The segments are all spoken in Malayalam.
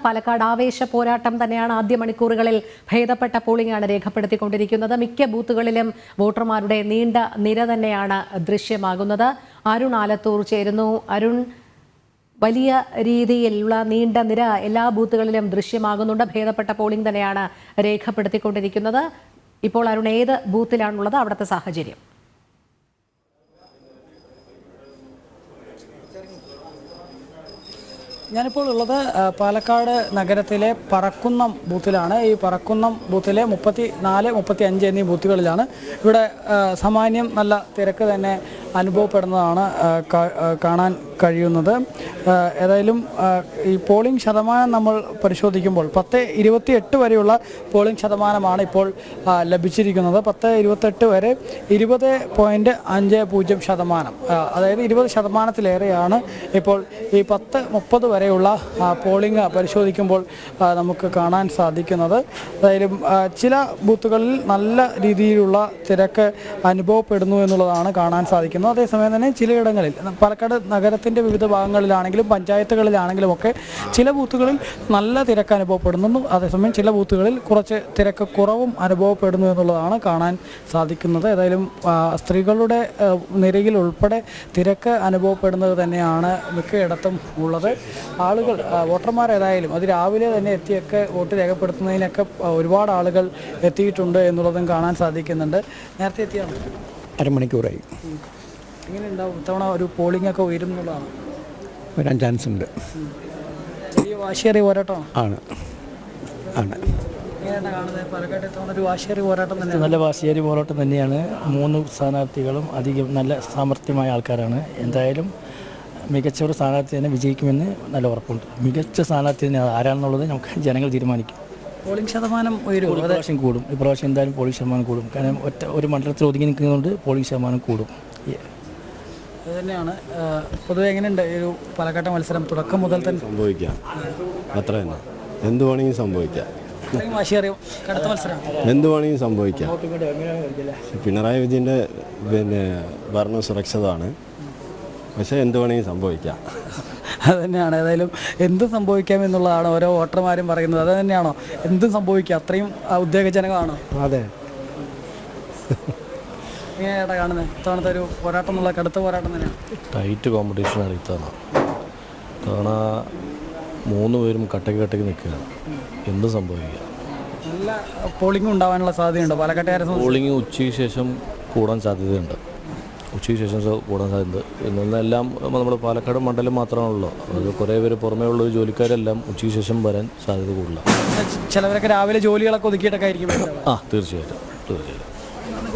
പാലക്കാട് ആവേശ പോരാട്ടം തന്നെയാണ്. ആദ്യ മണിക്കൂറുകളിൽ ഭേദപ്പെട്ട പോളിംഗാണ് രേഖപ്പെടുത്തിക്കൊണ്ടിരിക്കുന്നത്. മിക്ക ബൂത്തുകളിലും വോട്ടർമാരുടെ നീണ്ട നിര തന്നെയാണ് ദൃശ്യമാകുന്നത്. അരുൺ ആലത്തൂർ ചേരുന്നു. അരുൺ, വലിയ രീതിയിലുള്ള നീണ്ട നിര എല്ലാ ബൂത്തുകളിലും ദൃശ്യമാകുന്നുണ്ട്. ഭേദപ്പെട്ട പോളിംഗ് തന്നെയാണ് രേഖപ്പെടുത്തിക്കൊണ്ടിരിക്കുന്നത്. ഇപ്പോൾ അരുൺ ഏത് ബൂത്തിലാണുള്ളത്? അവിടുത്തെ സാഹചര്യം? ഞാനിപ്പോൾ ഉള്ളത് പാലക്കാട് നഗരത്തിലെ പറക്കുന്നം ബൂത്തിലാണ്. ഈ പറക്കുന്നം ബൂത്തിലെ 34, 35 എന്നീ ബൂത്തുകളിലാണ്. ഇവിടെ സാമാന്യം നല്ല തിരക്ക് തന്നെ അനുഭവപ്പെടുന്നതാണ് കാണാൻ കഴിയുന്നത്. ഏതായാലും ഈ പോളിംഗ് ശതമാനം നമ്മൾ പരിശോധിക്കുമ്പോൾ 10-28 വരെയുള്ള പോളിംഗ് ശതമാനമാണ് ഇപ്പോൾ ലഭിച്ചിരിക്കുന്നത്. 10-28 വരെ 20.50%, അതായത് 20%-ത്തിലേറെയാണ് ഇപ്പോൾ ഈ 10-30 വരെയുള്ള പോളിംഗ് പരിശോധിക്കുമ്പോൾ നമുക്ക് കാണാൻ സാധിക്കുന്നത്. ഏതായാലും ചില ബൂത്തുകളിൽ നല്ല രീതിയിലുള്ള തിരക്ക് അനുഭവപ്പെടുന്നു എന്നുള്ളതാണ് കാണാൻ സാധിക്കുന്നത്. അതേസമയം തന്നെ ചിലയിടങ്ങളിൽ പാലക്കാട് നഗരത്തിൻ്റെ വിവിധ ഭാഗങ്ങളിലാണെങ്കിലും പഞ്ചായത്തുകളിലാണെങ്കിലും ഒക്കെ ചില ബൂത്തുകളിൽ നല്ല തിരക്ക് അനുഭവപ്പെടുന്നു. അതേസമയം ചില ബൂത്തുകളിൽ കുറച്ച് തിരക്ക് കുറവും അനുഭവപ്പെടുന്നു എന്നുള്ളതാണ് കാണാൻ സാധിക്കുന്നത്. ഏതായാലും സ്ത്രീകളുടെ നിരയിൽ ഉൾപ്പെടെ തിരക്ക് അനുഭവപ്പെടുന്നത് തന്നെയാണ് മിക്കയിടത്തും ഉള്ളത്. ആളുകൾ, വോട്ടർമാർ ഏതായാലും അതിരാവിലെ തന്നെ എത്തിയൊക്കെ വോട്ട് രേഖപ്പെടുത്തുന്നതിനൊക്കെ ഒരുപാട് ആളുകൾ എത്തിയിട്ടുണ്ട് എന്നുള്ളതും കാണാൻ സാധിക്കുന്നുണ്ട്. നേരത്തെ എത്തിയാണ് അരമണിക്കൂറായി. എങ്ങനെ ഉണ്ടാവും ഇത്തവണ ഒരു പോളിംഗ് ഒക്കെ ഉയരും എന്നുള്ളതാണ്? വരാൻ ചാൻസ് ഉണ്ട്. വലിയ വാശിയേറിയ പോരാട്ടമാണ്. ആണ്. എങ്ങനെയാണ് കാണുന്നത്? പാലക്കാട് ഇത്തവണ ഒരു വാശിയേറിയ പോരാട്ടം തന്നെ. നല്ല വാശിയേറിയ പോരാട്ടം തന്നെയാണ്. 3 സ്ഥാനാർത്ഥികളും അധികം നല്ല സാമർത്ഥ്യമായ ആൾക്കാരാണ്. എന്തായാലും മികച്ച ഒരു സ്ഥാനാർത്ഥി തന്നെ വിജയിക്കുമെന്ന് നല്ല ഉറപ്പുണ്ട്. മികച്ച സ്ഥാനാർത്ഥി തന്നെ ആരാണെന്നുള്ളത് നമുക്ക് ജനങ്ങൾ തീരുമാനിക്കും. പോളിംഗ് ശതമാനം ഉയരും. ഇപ്രാവശ്യം കൂടും. ഇപ്രാവശ്യം എന്തായാലും പോളിംഗ് ശതമാനം കൂടും. കാരണം ഒരു മണ്ഡലത്തിൽ ഒതുങ്ങി നിൽക്കുന്നതുകൊണ്ട് പോളിംഗ് ശതമാനം കൂടും. അത് തന്നെയാണ്. പൊതുവെ എങ്ങനെയുണ്ട് ഒരു പാലക്കാട്ടെ മത്സരം? തുടക്കം മുതൽ തന്നെ സംഭവിക്കാം, അത്ര തന്നെ. എന്ത് വേണമെങ്കിലും സംഭവിക്കാം. കടുത്ത മത്സരം എന്ത് വേണമെങ്കിലും സംഭവിക്കാം. പിണറായി വിജയൻ്റെ ഭരണം സുരക്ഷിതമാണ്, പക്ഷേ എന്ത് വേണമെങ്കിലും സംഭവിക്കാം. അത് തന്നെയാണ്. ഏതായാലും എന്തും സംഭവിക്കാം എന്നുള്ളതാണ് ഓരോ വോട്ടർമാരും പറയുന്നത്. അത് തന്നെയാണോ? എന്തും സംഭവിക്കാം, അത്രയും ഉദ്വേഗജനകമാണോ? അതെ. എങ്ങനെയാണ് കാണുന്നത് ഇത്തവണത്തെ ഒരു പോരാട്ടം എന്നുള്ള കടുത്ത പോരാട്ടം തന്നെയാണ്? ടൈറ്റ് കോമ്പറ്റീഷനാണ് ഇത്തവണ. ഇത്തവണ 3 പേരും കട്ടയ്ക്ക് നിൽക്കുകയാണ്. എന്ത് സംഭവിക്കുക. നല്ല പോളിംഗ് ഉണ്ടാവാനുള്ള സാധ്യതയുണ്ട് പാലക്കാട്ടുകാരെ? പോളിംഗ് ഉച്ചയ്ക്ക് ശേഷം കൂടാൻ സാധ്യതയുണ്ട്. ഇന്നെല്ലാം നമ്മുടെ പാലക്കാട് മണ്ഡലം മാത്രമാണല്ലോ. അത് കുറേ പേര് പുറമേ ഉള്ള ജോലിക്കാരെല്ലാം ഉച്ചയ്ക്ക് ശേഷം വരാൻ സാധ്യത കൂടുതല. ചിലവരൊക്കെ രാവിലെ ജോലികളൊക്കെ ഒതുക്കിയിട്ടൊക്കെ ആയിരിക്കും. തീർച്ചയായിട്ടും.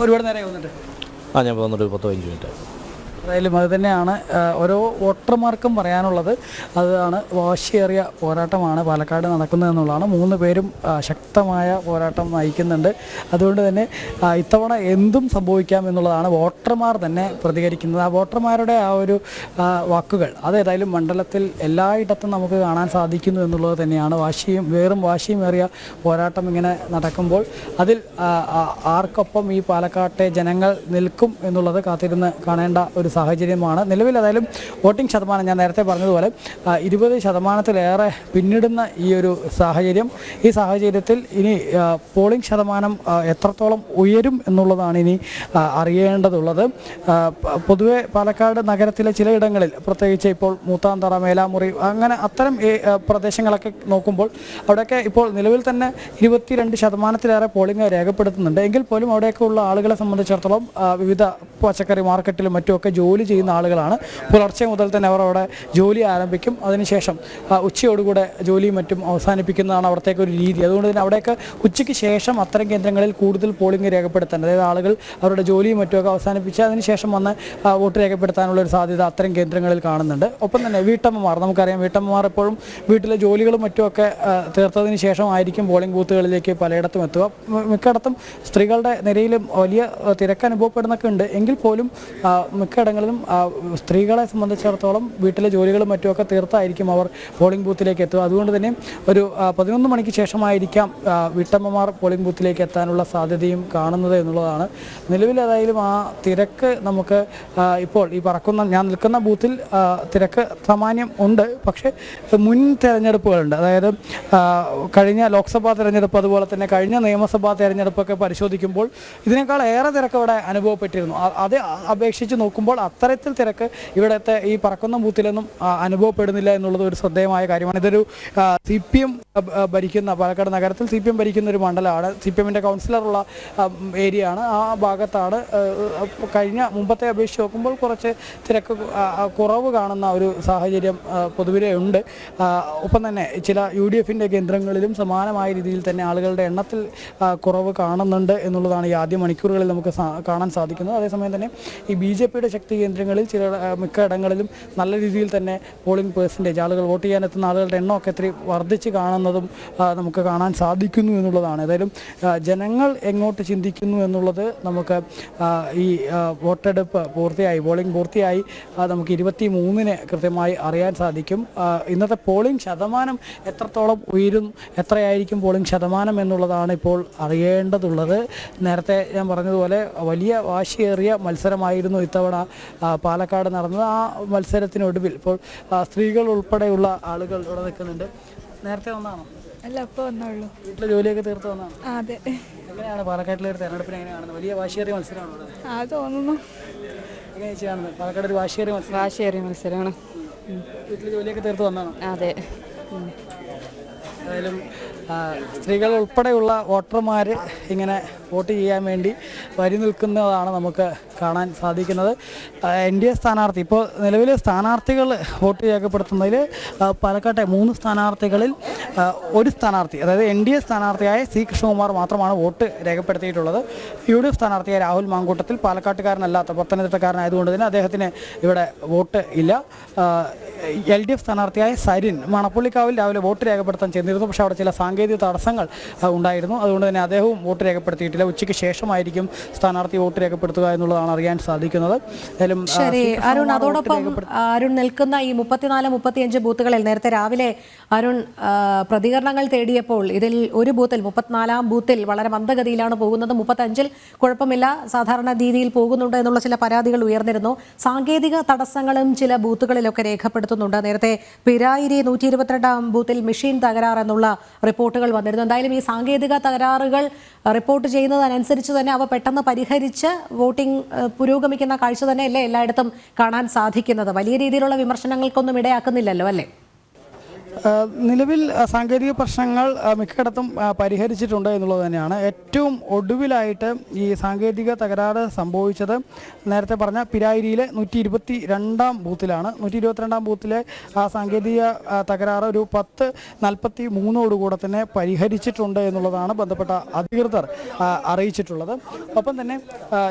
ഒരുപാട് നേരം വന്നിട്ട് ഞാൻ വന്നിട്ട് 10-15 മിനിറ്റ്. ഏതായാലും അത് തന്നെയാണ് ഓരോ വോട്ടർമാർക്കും പറയാനുള്ളത്. അതാണ് വാശിയേറിയ പോരാട്ടമാണ് പാലക്കാട് നടക്കുന്നതെന്നുള്ളതാണ്. 3 പേരും ശക്തമായ പോരാട്ടം നയിക്കുന്നുണ്ട്. അതുകൊണ്ട് തന്നെ ഇത്തവണ എന്തും സംഭവിക്കാം എന്നുള്ളതാണ് വോട്ടർമാർ തന്നെ പ്രതികരിക്കുന്നത്. ആ വോട്ടർമാരുടെ ആ ഒരു വാക്കുകൾ അതേതായാലും മണ്ഡലത്തിൽ എല്ലായിടത്തും നമുക്ക് കാണാൻ സാധിക്കുന്നു എന്നുള്ളത് തന്നെയാണ്. വാശിയുമേറിയ പോരാട്ടം ഇങ്ങനെ നടക്കുമ്പോൾ അതിൽ ആർക്കൊപ്പം ഈ പാലക്കാട്ടെ ജനങ്ങൾ നിൽക്കും എന്നുള്ളത് കാത്തിരുന്ന് കാണേണ്ട ഒരു സാഹചര്യമാണ് നിലവിൽ. ഏതായാലും വോട്ടിംഗ് ശതമാനം ഞാൻ നേരത്തെ പറഞ്ഞതുപോലെ 20%-ത്തിലേറെ പിന്നിടുന്ന ഈ ഒരു സാഹചര്യം. ഈ സാഹചര്യത്തിൽ ഇനി പോളിംഗ് ശതമാനം എത്രത്തോളം ഉയരും എന്നുള്ളതാണ് ഇനി അറിയേണ്ടതുള്ളത്. പൊതുവെ പാലക്കാട് നഗരത്തിലെ ചിലയിടങ്ങളിൽ, പ്രത്യേകിച്ച് ഇപ്പോൾ മൂത്താന്തറ, മേലാമുറി, അങ്ങനെ അത്തരം പ്രദേശങ്ങളൊക്കെ നോക്കുമ്പോൾ അവിടെയൊക്കെ ഇപ്പോൾ നിലവിൽ തന്നെ 22%-ത്തിലേറെ പോളിംഗ് രേഖപ്പെടുത്തുന്നുണ്ട്. എങ്കിൽ പോലും അവിടെയൊക്കെ ഉള്ള ആളുകളെ സംബന്ധിച്ചിടത്തോളം വിവിധ പച്ചക്കറി മാർക്കറ്റിലും മറ്റുമൊക്കെ ജോലി ചെയ്യുന്ന ആളുകളാണ്. പുലർച്ചെ മുതൽ തന്നെ അവർ അവിടെ ജോലി ആരംഭിക്കും. അതിനുശേഷം ഉച്ചയോടുകൂടെ ജോലിയും മറ്റും അവസാനിപ്പിക്കുന്നതാണ് അവിടത്തേക്ക് ഒരു രീതി. അതുകൊണ്ട് തന്നെ അവിടെയൊക്കെ ഉച്ചയ്ക്ക് ശേഷം അത്തരം കേന്ദ്രങ്ങളിൽ കൂടുതൽ പോളിംഗ് രേഖപ്പെടുത്താൻ, അതായത് ആളുകൾ അവരുടെ ജോലിയും മറ്റുമൊക്കെ അവസാനിപ്പിച്ച് അതിനുശേഷം വന്ന് വോട്ട് രേഖപ്പെടുത്താനുള്ള ഒരു സാധ്യത അത്തരം കേന്ദ്രങ്ങളിൽ കാണുന്നുണ്ട്. ഒപ്പം തന്നെ വീട്ടമ്മമാർ, നമുക്കറിയാം വീട്ടമ്മമാർ എപ്പോഴും വീട്ടിലെ ജോലികളും മറ്റുമൊക്കെ തീർത്തതിന് ശേഷമായിരിക്കും പോളിംഗ് ബൂത്തുകളിലേക്ക് പലയിടത്തും എത്തുക. മിക്കയിടത്തും സ്ത്രീകളുടെ നിരയിലും വലിയ തിരക്ക് അനുഭവപ്പെടുന്നൊക്കെ ഉണ്ട്. എങ്കിൽ പോലും മിക്കയിടത്തും മിക്കയിടങ്ങളിലും സ്ത്രീകളെ സംബന്ധിച്ചിടത്തോളം വീട്ടിലെ ജോലികളും മറ്റുമൊക്കെ തീർത്തായിരിക്കും അവർ പോളിംഗ് ബൂത്തിലേക്ക് എത്തുക. അതുകൊണ്ട് തന്നെ ഒരു 11 മണിക്ക് ശേഷമായിരിക്കാം വീട്ടമ്മമാർ പോളിംഗ് ബൂത്തിലേക്ക് എത്താനുള്ള സാധ്യതയും കാണുന്നത് എന്നുള്ളതാണ്. നിലവിൽ ഏതായാലും ആ തിരക്ക് നമുക്ക് ഇപ്പോൾ ഈ ഞാൻ നിൽക്കുന്ന ബൂത്തിൽ തിരക്ക് സാമാന്യം ഉണ്ട്. പക്ഷേ മുൻ തെരഞ്ഞെടുപ്പുകളുണ്ട്, അതായത് കഴിഞ്ഞ ലോക്സഭാ തെരഞ്ഞെടുപ്പ് അതുപോലെ തന്നെ കഴിഞ്ഞ നിയമസഭാ തെരഞ്ഞെടുപ്പൊക്കെ പരിശോധിക്കുമ്പോൾ ഇതിനേക്കാൾ ഏറെ തിരക്ക് ഇവിടെ അനുഭവപ്പെട്ടിരുന്നു. അത് അപേക്ഷിച്ച് നോക്കുമ്പോൾ അത്തരത്തിൽ തിരക്ക് ഇവിടുത്തെ ഈ പറക്കുന്ന ബൂത്തിലൊന്നും അനുഭവപ്പെടുന്നില്ല എന്നുള്ളത് ഒരു ശ്രദ്ധേയമായ കാര്യമാണ്. ഇതൊരു CPM ഭരിക്കുന്ന, പാലക്കാട് നഗരത്തിൽ CPM ഭരിക്കുന്ന ഒരു മണ്ഡലമാണ്. CPMൻ്റെ കൗൺസിലറുള്ള ഏരിയ ആണ്. ആ ഭാഗത്താണ് മുമ്പത്തെ അപേക്ഷിച്ച് നോക്കുമ്പോൾ കുറച്ച് തിരക്ക് കുറവ് കാണുന്ന ഒരു സാഹചര്യം പൊതുവിലെ ഉണ്ട്. ഒപ്പം തന്നെ ചില UDFൻ്റെ കേന്ദ്രങ്ങളിലും സമാനമായ രീതിയിൽ തന്നെ ആളുകളുടെ എണ്ണത്തിൽ കുറവ് കാണുന്നുണ്ട് എന്നുള്ളതാണ് ഈ ആദ്യ മണിക്കൂറുകളിൽ നമുക്ക് കാണാൻ സാധിക്കുന്നത്. അതേസമയം തന്നെ ഈ BJPയുടെ ശക്തി കേന്ദ്രങ്ങളിൽ മിക്ക ഇടങ്ങളിലും നല്ല രീതിയിൽ തന്നെ പോളിംഗ് പെർസെൻറ്റേജ്, ആളുകൾ വോട്ട് ചെയ്യാനെത്തുന്ന ആളുകളുടെ എണ്ണമൊക്കെ ഇത്തിരി വർദ്ധിച്ച് കാണുന്നതും നമുക്ക് കാണാൻ സാധിക്കുന്നു എന്നുള്ളതാണ്. ഏതായാലും ജനങ്ങൾ എങ്ങോട്ട് ചിന്തിക്കുന്നു എന്നുള്ളത് നമുക്ക് ഈ വോട്ടെടുപ്പ് പൂർത്തിയായി, പോളിംഗ് പൂർത്തിയായി നമുക്ക് 23-ന് കൃത്യമായി അറിയാൻ സാധിക്കും. ഇന്നത്തെ പോളിംഗ് ശതമാനം എത്രത്തോളം ഉയരും, എത്രയായിരിക്കും പോളിംഗ് ശതമാനം എന്നുള്ളതാണ് ഇപ്പോൾ അറിയേണ്ടതുള്ളത്. നേരത്തെ ഞാൻ പറഞ്ഞതുപോലെ വലിയ വാശിയേറിയ മത്സരമായിരുന്നു ഇത്തവണ പാലക്കാട് നടന്നത്. ആ മത്സരത്തിനൊടുവിൽ ഇപ്പോൾ സ്ത്രീകൾ ഉൾപ്പെടെയുള്ള ആളുകൾ ഇവിടെ നിൽക്കുന്നുണ്ട്. നേരത്തെ വന്നാണോ? അല്ല, ഇപ്പോൾ വന്നുള്ളൂ. വീട്ടിലെ ജോലിയൊക്കെ തീർത്ത് വന്നാണ്? അതെ. എങ്ങനെയാണ് പാലക്കാട്ടിലെ ഒരു തെരഞ്ഞെടുപ്പിന് എങ്ങനെയാണ്? വലിയ വാശിയേറിയ മത്സരമാണ് ഇവിടെ തോന്നുന്നു. എങ്ങനെയാ ചെയ്യുന്നത്? പാലക്കാട് ഒരു വാശിയേറിയ മത്സരമാണ്. വീട്ടിലെ ജോലിയൊക്കെ തീർത്ത് വന്നാണ്? അതെ. ഏതായാലും സ്ത്രീകൾ ഉൾപ്പെടെയുള്ള വോട്ടർമാർ ഇങ്ങനെ വോട്ട് ചെയ്യാൻ വേണ്ടി വരി നിൽക്കുന്നതാണ് നമുക്ക് കാണാൻ സാധിക്കുന്നത്. NDA സ്ഥാനാർത്ഥി, ഇപ്പോൾ നിലവിലെ സ്ഥാനാർത്ഥികൾ വോട്ട് രേഖപ്പെടുത്തുന്നതിൽ പാലക്കാട്ടെ 3 സ്ഥാനാർത്ഥികളിൽ ഒരു സ്ഥാനാർത്ഥി, അതായത് NDA സ്ഥാനാർത്ഥിയായ C. കൃഷ്ണകുമാർ മാത്രമാണ് വോട്ട് രേഖപ്പെടുത്തിയിട്ടുള്ളത്. UDF സ്ഥാനാർത്ഥിയായ രാഹുൽ മാങ്കൂട്ടത്തിൽ പാലക്കാട്ടുകാരനല്ലാത്ത പത്തനംതിട്ടക്കാരനായതുകൊണ്ട് തന്നെ അദ്ദേഹത്തിന് ഇവിടെ വോട്ട് ഇല്ല. LDF സ്ഥാനാർത്ഥിയായ സരിൻ മണപ്പുള്ളിക്കാവിൽ രാവിലെ വോട്ട് രേഖപ്പെടുത്താൻ ചെന്നിരുന്നു. പക്ഷേ അവിടെ ചില സാങ്കേതിക തടസ്സങ്ങൾ ഉണ്ടായിരുന്നു. അതുകൊണ്ട് തന്നെ അദ്ദേഹവും വോട്ട് രേഖപ്പെടുത്തിയിട്ടില്ല. ഉച്ചയ്ക്ക് ശേഷമായിരിക്കും സ്ഥാനാർത്ഥി വോട്ട് രേഖപ്പെടുത്തുക എന്നുള്ളതാണ് അറിയാൻ സാധിക്കുന്നത്. ശരി അരുൺ, അതോടൊപ്പം അരുൺ നിൽക്കുന്ന ഈ 34-35 ബൂത്തുകളിൽ നേരത്തെ രാവിലെ അരുൺ പ്രതികരണങ്ങൾ തേടിയപ്പോൾ ഇതിൽ ഒരു ബൂത്തിൽ 34-ാം ബൂത്തിൽ വളരെ മന്ദഗതിയിലാണ് പോകുന്നത്, 35-ൽ കുഴപ്പമില്ല, സാധാരണ രീതിയിൽ പോകുന്നുണ്ട് എന്നുള്ള ചില പരാതികൾ ഉയർന്നിരുന്നു. സാങ്കേതിക തടസ്സങ്ങളും ചില ബൂത്തുകളിലൊക്കെ രേഖപ്പെടുത്തുന്നുണ്ട്. നേരത്തെ പിരായിരി 122-ാം ബൂത്തിൽ മെഷീൻ തകരാർ എന്നുള്ള റിപ്പോർട്ടുകൾ വന്നിരുന്നു. എന്തായാലും ഈ സാങ്കേതിക തകരാറുകൾ റിപ്പോർട്ട് ചെയ്യുന്നതനുസരിച്ച് തന്നെ അവ പെട്ടെന്ന് പരിഹരിച്ച് വോട്ടിംഗ് പുരോഗമിക്കുന്ന കാഴ്ച തന്നെയല്ലേ എല്ലായിടത്തും കാണാൻ സാധിക്കുന്നത്. വലിയ രീതിയിലുള്ള വിമർശനങ്ങൾക്കൊന്നും ഇടയാക്കുന്നില്ലല്ലോ അല്ലേ? നിലവിൽ സാങ്കേതിക പ്രശ്നങ്ങൾ മിക്കയിടത്തും പരിഹരിച്ചിട്ടുണ്ട് എന്നുള്ളത് തന്നെയാണ്. ഏറ്റവും ഒടുവിലായിട്ട് ഈ സാങ്കേതിക തകരാറ് സംഭവിച്ചത് നേരത്തെ പറഞ്ഞ പിരായിരിയിലെ 122-ാം ബൂത്തിലാണ്. 122-ാം ബൂത്തിലെ ആ സാങ്കേതിക തകരാറ് ഒരു 10:43 തന്നെ പരിഹരിച്ചിട്ടുണ്ട് എന്നുള്ളതാണ് ബന്ധപ്പെട്ട അധികൃതർ അറിയിച്ചിട്ടുള്ളത്. ഒപ്പം തന്നെ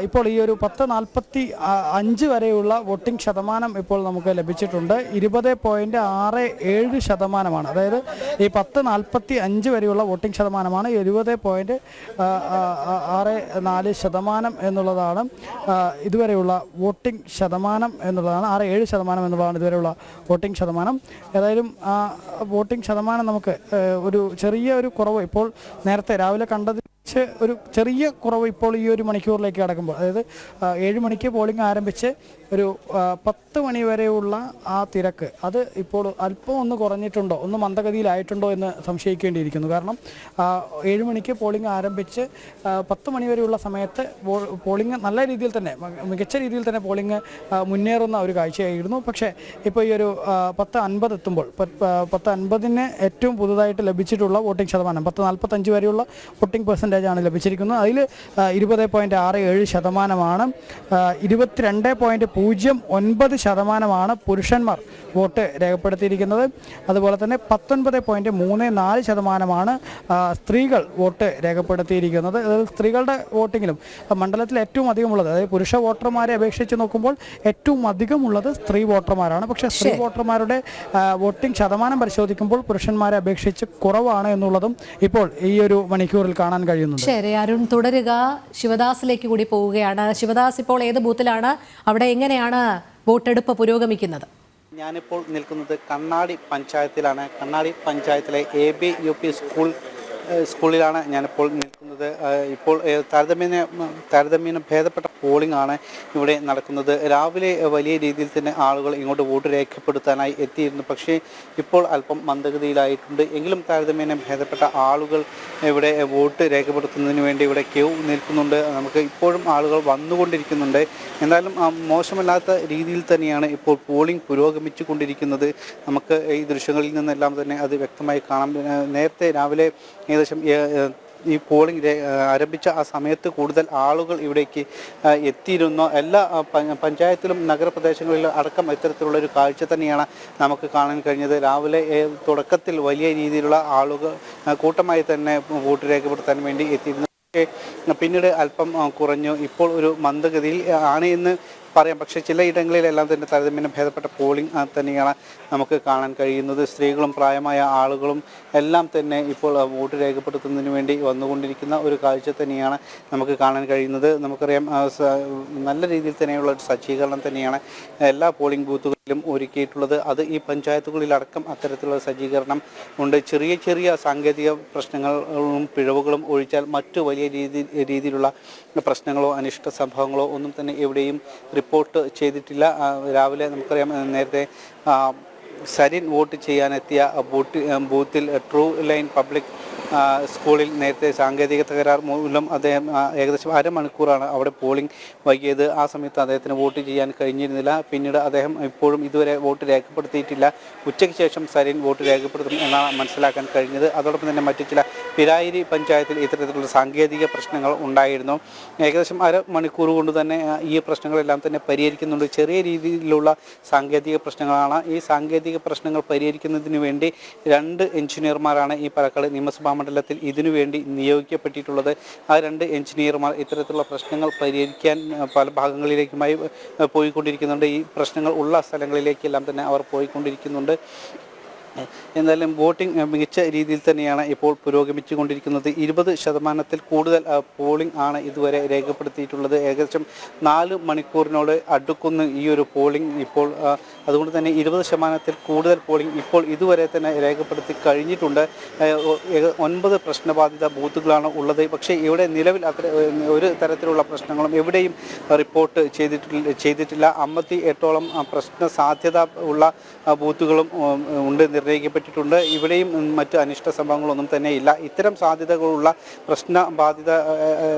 ഇപ്പോൾ ഈ ഒരു 10:45 വരെയുള്ള വോട്ടിംഗ് ശതമാനം ഇപ്പോൾ നമുക്ക് ലഭിച്ചിട്ടുണ്ട്. 20.67% അതായത് ഈ 10:45 വരെയുള്ള വോട്ടിംഗ് ശതമാനമാണ് 70.64% എന്നുള്ളതാണ് ഇതുവരെയുള്ള വോട്ടിംഗ് ശതമാനം എന്നുള്ളതാണ്. 67% എന്നുള്ളതാണ് ഇതുവരെയുള്ള വോട്ടിംഗ് ശതമാനം. ഏതായാലും ആ വോട്ടിംഗ് ശതമാനം നമുക്ക് ഒരു ചെറിയ കുറവ് ഇപ്പോൾ നേരത്തെ രാവിലെ കണ്ടതിൽ ഒരു ചെറിയ കുറവ് ഇപ്പോൾ ഈ ഒരു മണിക്കൂറിലേക്ക് കടക്കുമ്പോൾ, അതായത് 7 മണിക്ക് പോളിംഗ് ആരംഭിച്ച് ഒരു 10 മണി വരെയുള്ള ആ തിരക്ക് അത് ഇപ്പോൾ അല്പം ഒന്ന് കുറഞ്ഞിട്ടുണ്ടോ, ഒന്ന് മന്ദഗതിയിലായിട്ടുണ്ടോ എന്ന് സംശയിക്കേണ്ടിയിരിക്കുന്നു. കാരണം 7 മണിക്ക് പോളിംഗ് ആരംഭിച്ച് 10 മണി വരെയുള്ള സമയത്ത് പോളിംഗ് നല്ല രീതിയിൽ തന്നെ, മികച്ച രീതിയിൽ തന്നെ പോളിംഗ് മുന്നേറുന്ന ഒരു കാഴ്ചയായിരുന്നു. പക്ഷേ ഇപ്പോൾ ഈ ഒരു 10:50 എത്തുമ്പോൾ 10:50-ന് ഏറ്റവും പുതുതായിട്ട് ലഭിച്ചിട്ടുള്ള വോട്ടിംഗ് ശതമാനം 10:45 വരെയുള്ള വോട്ടിംഗ് പെർസെൻറ്റേജ് ആണ് ലഭിച്ചിരിക്കുന്നത്. അതിൽ 20.67%, 22.09% പുരുഷന്മാർ വോട്ട് രേഖപ്പെടുത്തിയിരിക്കുന്നത്. അതുപോലെ തന്നെ 19.34% സ്ത്രീകൾ വോട്ട് രേഖപ്പെടുത്തിയിരിക്കുന്നത്. അതായത് സ്ത്രീകളുടെ വോട്ടിങ്ങിലും മണ്ഡലത്തിൽ ഏറ്റവും അധികമുള്ളത്, അതായത് പുരുഷ വോട്ടർമാരെ അപേക്ഷിച്ച് നോക്കുമ്പോൾ ഏറ്റവും അധികമുള്ളത് സ്ത്രീ വോട്ടർമാരാണ്. പക്ഷേ സ്ത്രീ വോട്ടർമാരുടെ വോട്ടിംഗ് ശതമാനം പരിശോധിക്കുമ്പോൾ പുരുഷന്മാരെ അപേക്ഷിച്ച് കുറവാണ് എന്നുള്ളതും ഇപ്പോൾ ഈ ഒരു മണിക്കൂറിൽ കാണാൻ കഴിയുന്നു. കഴിയുന്നുണ്ട്. ശരി അരുൺ, തുടരുക. ശിവദാസിലേക്ക് കൂടി പോവുകയാണ്. ശിവദാസ്, ഇപ്പോൾ ഏത് ബൂത്തിലാണ്? അവിടെ എങ്ങനെയാണ് വോട്ടെടുപ്പ് പുരോഗമിക്കുന്നത്? ഞാനിപ്പോൾ നിൽക്കുന്നത് കണ്ണാടി പഞ്ചായത്തിലാണ്. കണ്ണാടി പഞ്ചായത്തിലെ ABUP സ്കൂളിലാണ് ഞാനിപ്പോൾ നിൽക്കുന്നത്. ഇപ്പോൾ താരതമ്യേന ഭേദപ്പെട്ട പോളിംഗ് ആണ് ഇവിടെ നടക്കുന്നത്. രാവിലെ വലിയ രീതിയിൽ തന്നെ ആളുകൾ ഇങ്ങോട്ട് വോട്ട് രേഖപ്പെടുത്താനായി എത്തിയിരുന്നു. പക്ഷേ ഇപ്പോൾ അല്പം മന്ദഗതിയിലായിട്ടുണ്ട്. എങ്കിലും താരതമ്യേന ഭേദപ്പെട്ട ആളുകൾ ഇവിടെ വോട്ട് രേഖപ്പെടുത്തുന്നതിന് വേണ്ടി ഇവിടെ ക്യൂ നിൽക്കുന്നുണ്ട്. നമുക്ക് ഇപ്പോഴും ആളുകൾ വന്നുകൊണ്ടിരിക്കുന്നുണ്ട്. എന്തായാലും മോശമല്ലാത്ത രീതിയിൽ തന്നെയാണ് ഇപ്പോൾ പോളിംഗ് പുരോഗമിച്ചു കൊണ്ടിരിക്കുന്നത്. നമുക്ക് ഈ ദൃശ്യങ്ങളിൽ നിന്നെല്ലാം തന്നെ അത് വ്യക്തമായി കാണാം. നേരത്തെ രാവിലെ ഏകദേശം ഈ പോളിംഗ് ആരംഭിച്ച ആ സമയത്ത് കൂടുതൽ ആളുകൾ ഇവിടേക്ക് എത്തിയിരുന്നു. എല്ലാ പഞ്ചായത്തിലും നഗരപ്രദേശങ്ങളിലും അടക്കം ഇത്തരത്തിലുള്ളൊരു കാഴ്ച തന്നെയാണ് നമുക്ക് കാണാൻ കഴിഞ്ഞത്. രാവിലെ തുടക്കത്തിൽ വലിയ രീതിയിലുള്ള ആളുകൾ കൂട്ടമായി തന്നെ വോട്ട് രേഖപ്പെടുത്താൻ വേണ്ടി എത്തിയിരുന്നു. പിന്നീട് അല്പം കുറഞ്ഞു. ഇപ്പോൾ ഒരു മന്ദഗതിയിൽ ആണ് എന്ന് പറയാം. പക്ഷേ ചിലയിടങ്ങളിലെല്ലാം തന്നെ താരതമ്യേന ഭേദപ്പെട്ട പോളിംഗ് തന്നെയാണ് നമുക്ക് കാണാൻ കഴിയുന്നത്. സ്ത്രീകളും പ്രായമായ ആളുകളും എല്ലാം തന്നെ ഇപ്പോൾ വോട്ട് രേഖപ്പെടുത്തുന്നതിന് വേണ്ടി വന്നുകൊണ്ടിരിക്കുന്ന ഒരു കാഴ്ച തന്നെയാണ് നമുക്ക് കാണാൻ കഴിയുന്നത്. നമുക്കറിയാം നല്ല രീതിയിൽ തന്നെയുള്ള ഒരു സജ്ജീകരണം തന്നെയാണ് എല്ലാ പോളിംഗ് ബൂത്തുകളിലും ഒരുക്കിയിട്ടുള്ളത്. അത് ഈ പഞ്ചായത്തുകളിലടക്കം അത്തരത്തിലുള്ള സജ്ജീകരണം ഉണ്ട്. ചെറിയ ചെറിയ സാങ്കേതിക പ്രശ്നങ്ങളും പിഴവുകളും ഒഴിച്ചാൽ മറ്റു വലിയ രീതിയിലുള്ള പ്രശ്നങ്ങളോ അനിഷ്ട സംഭവങ്ങളോ ഒന്നും തന്നെ എവിടെയും റിപ്പോർട്ട് ചെയ്തിട്ടില്ല. രാവിലെ നമുക്കറിയാം നേരത്തെ സരിൻ വോട്ട് ചെയ്യാനെത്തിയ ബൂത്തിൽ ട്രൂ ലൈൻ പബ്ലിക് സ്കൂളിൽ നേരത്തെ സാങ്കേതിക തകരാർ മൂലം അദ്ദേഹം ഏകദേശം അരമണിക്കൂറാണ് അവിടെ പോളിംഗ് വൈകിയത്. ആ സമയത്ത് അദ്ദേഹത്തിന് വോട്ട് ചെയ്യാൻ കഴിഞ്ഞിരുന്നില്ല. പിന്നീട് അദ്ദേഹം ഇപ്പോഴും ഇതുവരെ വോട്ട് രേഖപ്പെടുത്തിയിട്ടില്ല. ഉച്ചയ്ക്ക് ശേഷം സരിൻ വോട്ട് രേഖപ്പെടുത്തും എന്നാണ് മനസ്സിലാക്കാൻ കഴിഞ്ഞത്. അതോടൊപ്പം തന്നെ മറ്റു ചില പിരായിരി പഞ്ചായത്തിൽ ഇത്തരത്തിലുള്ള സാങ്കേതിക പ്രശ്നങ്ങൾ ഉണ്ടായിരുന്നു. ഏകദേശം അരമണിക്കൂർ കൊണ്ട് തന്നെ ഈ പ്രശ്നങ്ങളെല്ലാം തന്നെ പരിഹരിക്കുന്നുണ്ട്. ചെറിയ രീതിയിലുള്ള സാങ്കേതിക പ്രശ്നങ്ങളാണ്. ഈ സാങ്കേതിക പ്രശ്നങ്ങൾ പരിഹരിക്കുന്നതിന് വേണ്ടി 2 എഞ്ചിനീയർമാരാണ് ഈ പാലക്കാട് നിയമസഭാ മണ്ഡലത്തിൽ ഇതിനു വേണ്ടി നിയോഗിക്കപ്പെട്ടിട്ടുള്ളത്. ആ 2 എഞ്ചിനീയർമാർ ഇത്തരത്തിലുള്ള പ്രശ്നങ്ങൾ പരിഹരിക്കാൻ പല ഭാഗങ്ങളിലേക്കുമായി പോയിക്കൊണ്ടിരിക്കുന്നുണ്ട്. ഈ പ്രശ്നങ്ങൾ ഉള്ള സ്ഥലങ്ങളിലേക്കെല്ലാം തന്നെ അവർ പോയിക്കൊണ്ടിരിക്കുന്നുണ്ട്. എന്തായാലും വോട്ടിംഗ് മികച്ച രീതിയിൽ തന്നെയാണ് ഇപ്പോൾ പുരോഗമിച്ചു കൊണ്ടിരിക്കുന്നത്. 20% കൂടുതൽ പോളിംഗ് ആണ് ഇതുവരെ രേഖപ്പെടുത്തിയിട്ടുള്ളത്. ഏകദേശം 4 മണിക്കൂറിനോട് അടുക്കുന്ന ഈ ഒരു പോളിംഗ് ഇപ്പോൾ. അതുകൊണ്ട് തന്നെ 20% കൂടുതൽ പോളിംഗ് ഇപ്പോൾ ഇതുവരെ തന്നെ രേഖപ്പെടുത്തി കഴിഞ്ഞിട്ടുണ്ട്. 9 പ്രശ്നബാധിത ബൂത്തുകളാണ് ഉള്ളത്. പക്ഷേ ഇവിടെ നിലവിൽ ഒരു തരത്തിലുള്ള പ്രശ്നങ്ങളും എവിടെയും റിപ്പോർട്ട് ചെയ്തിട്ടില്ല. 58ഓളം പ്രശ്ന സാധ്യത ഉള്ള ബൂത്തുകളും ഉണ്ട്, നിർണ്ണയിക്കപ്പെട്ടിട്ടുണ്ട്. ഇവിടെയും മറ്റ് അനിഷ്ട സംഭവങ്ങളൊന്നും തന്നെ ഇല്ല. ഇത്തരം സാധ്യതകളുള്ള പ്രശ്നബാധിത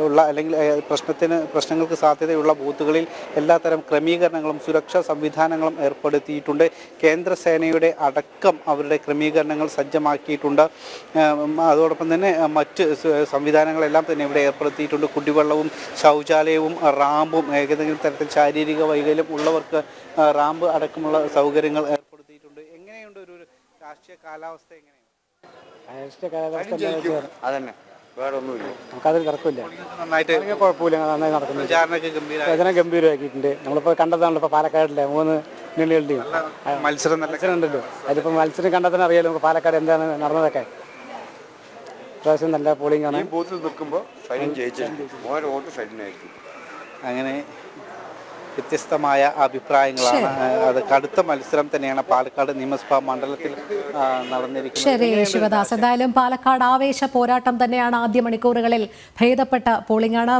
ഉള്ള അല്ലെങ്കിൽ പ്രശ്നങ്ങൾക്ക് സാധ്യതയുള്ള ബൂത്തുകളിൽ എല്ലാത്തരം ക്രമീകരണങ്ങളും സുരക്ഷാ സംവിധാനങ്ങളും ഏർപ്പെടുത്തിയിട്ടുണ്ട്. കേന്ദ്ര സേനയുടെ അടക്കം അവരുടെ ക്രമീകരണങ്ങൾ സജ്ജമാക്കിയിട്ടുണ്ട്. അതോടൊപ്പം തന്നെ മറ്റ് സംവിധാനങ്ങളെല്ലാം തന്നെ ഇവിടെ ഏർപ്പെടുത്തിയിട്ടുണ്ട്. കുടിവെള്ളവും ശൗചാലയവും റാമ്പും ഏതെങ്കിലും തരത്തിൽ ശാരീരിക വൈകല്യം ഉള്ളവർക്ക് റാമ്പ് അടക്കമുള്ള സൗകര്യങ്ങൾ ഏർപ്പെടുത്തിയിട്ടുണ്ട്. എങ്ങനെയുണ്ട് ഒരു രാഷ്ട്രീയ കാലാവസ്ഥ? അതന്നെ, വേറെ ഒന്നുമില്ല. നമുക്കതിൽ തർക്കമില്ല. നന്നായിട്ട് കുഴപ്പമില്ല, നന്നായി നടക്കുന്നു. പ്രചാരണമൊക്കെ പ്രചരണം ഗംഭീരമാക്കിയിട്ടുണ്ട്. നമ്മളിപ്പോൾ കണ്ടതാണല്ലോ ഇപ്പോൾ പാലക്കാടിലെ 3 മുന്നണികളുടെയും മത്സരം ഉണ്ടല്ലോ. അതിലിപ്പോൾ മത്സരം കണ്ടാൽ തന്നെ അറിയാലോ നമുക്ക് പാലക്കാട് എന്താണ് നടന്നതൊക്കെ. പ്രാവശ്യം നല്ല പോളിംഗ് ആണ്. ബൂത്തിൽ നിൽക്കുമ്പോൾ സൈൻ ജയിച്ചിട്ടുണ്ട്. വോട്ട് സൈഡിനായിരിക്കും. അങ്ങനെ വ്യത്യസ്തമായ അഭിപ്രായങ്ങളാണ്. അത് കടുത്ത മത്സരം തന്നെയാണ് പാലക്കാട് നിയമസഭാ മണ്ഡലത്തിൽ നടന്നിരിക്കുന്നത്. ശരി ശിവദാസ്, എന്തായാലും പാലക്കാട് ആവേശ പോരാട്ടം തന്നെയാണ്. ആദ്യ മണിക്കൂറുകളിൽ ഭേദപ്പെട്ട പോളിംഗാണ്.